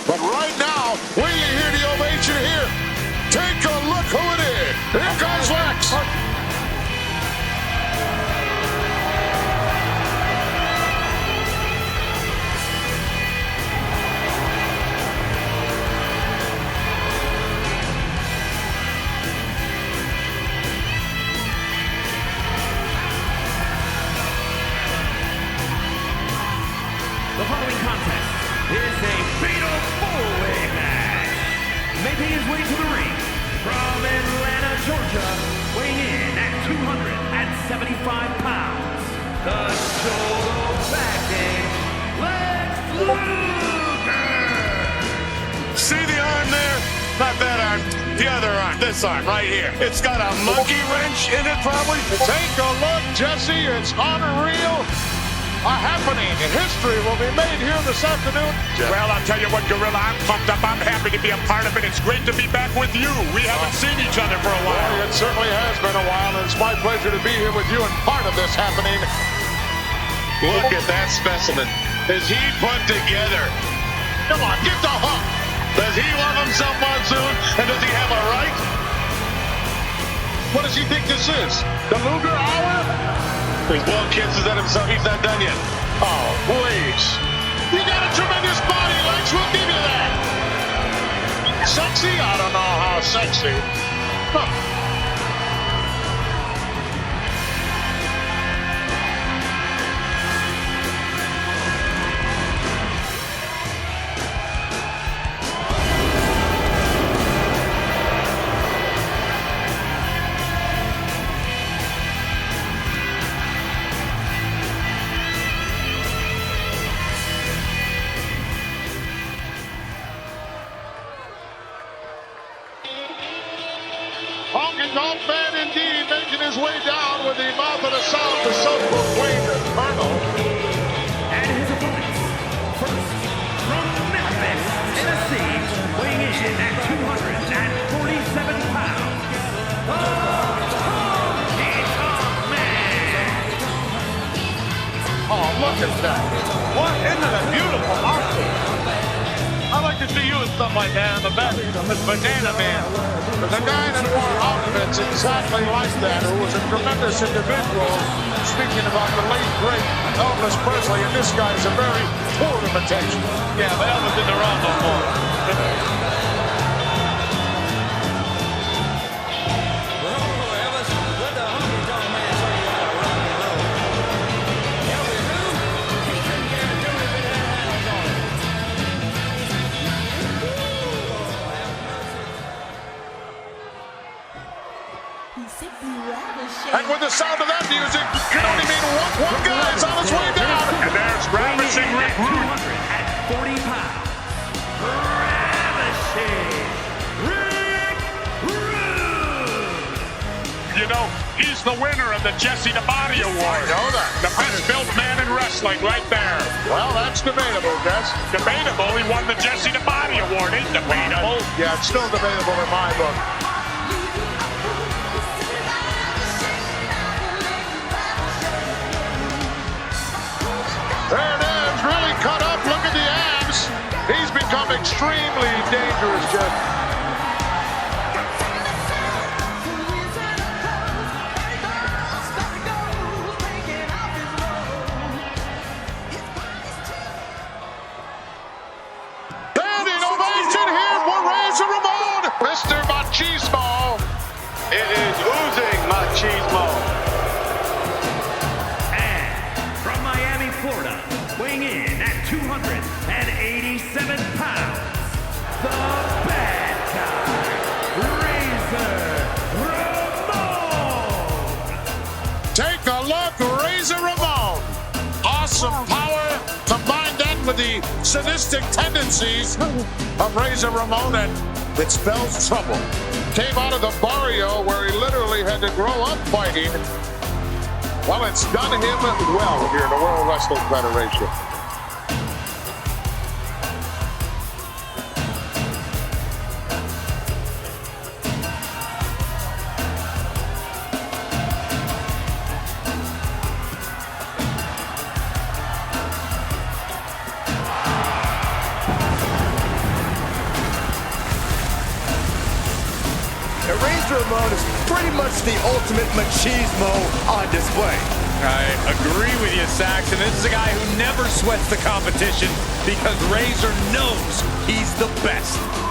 But right now, wait till you hear the ovation here. Take a look who it is. Here comes Lex. The following contest is a fatal four-way match. Making his way to the ring from Atlanta, Georgia, weighing in at 275 pounds, the total package, Lex Luger! See the arm there? Not that arm, the other arm, this arm right here. It's got a monkey wrench in it probably. Take a look, Jessie, it's unreal. A happening in history will be made here this afternoon. Well, I'll tell you what, Gorilla, I'm pumped up. I'm happy to be a part of it. It's great to be back with you. We haven't seen each other for a while. Well, it certainly has been a while, and it's my pleasure to be here with you and part of this happening. Look at that specimen. Is he put together? Come on, get the hook. Does he love himself, Monsoon? And does he have a right? What does he think this is? The Luger hour? He's blowing kisses at himself. He's not done yet. Oh, please. You got a tremendous body, Lex. We'll give you that. Sexy? I don't know how sexy. Huh. Honky Tonk man indeed, making his way down with the mouth of the South, the self-proclaimed Colonel. And his opponents, first, from Memphis, Tennessee, weighing in at 247 pounds, the Honky Tonk Man. Oh, look at that. What? Isn't it a beautiful outfit? I'd like to see you in something like that in the back. This Banana Man. There's a guy that wore outfits exactly like that who was a tremendous individual. Speaking about the late, great Elvis Presley, and this guy is a very poor imitation. Yeah, but Elvis isn't around no more. And with the sound of that music, can only mean one guy is on his way down. And there's Ravishing Rick Rude. 240 pounds. Ravishing Rick Rude. You know, he's the winner of the Jessie the Body Award. I know that. The best built man in wrestling right there. Well, that's debatable, Jess. Debatable, he won the Jessie the Body Award. Ain't debatable. Yeah, it's still debatable in my book. There it is, really cut up. Look at the abs. He's become extremely dangerous, Jeff. Standing ovation here for Razor Ramon, Mr. Machismo. It is oozing machismo. Florida, weighing in at 287 pounds, the bad guy, Razor Ramon. Take a look, Razor Ramon. Awesome power. Combine that with the sadistic tendencies of Razor Ramon, and it spells trouble. Came out of the barrio where he literally had to grow up fighting. Well, it's done him well here in the World Wrestling Federation. Mr. Ramon is pretty much the ultimate machismo on display. I agree with you, Saxon. This is a guy who never sweats the competition because Razor knows he's the best.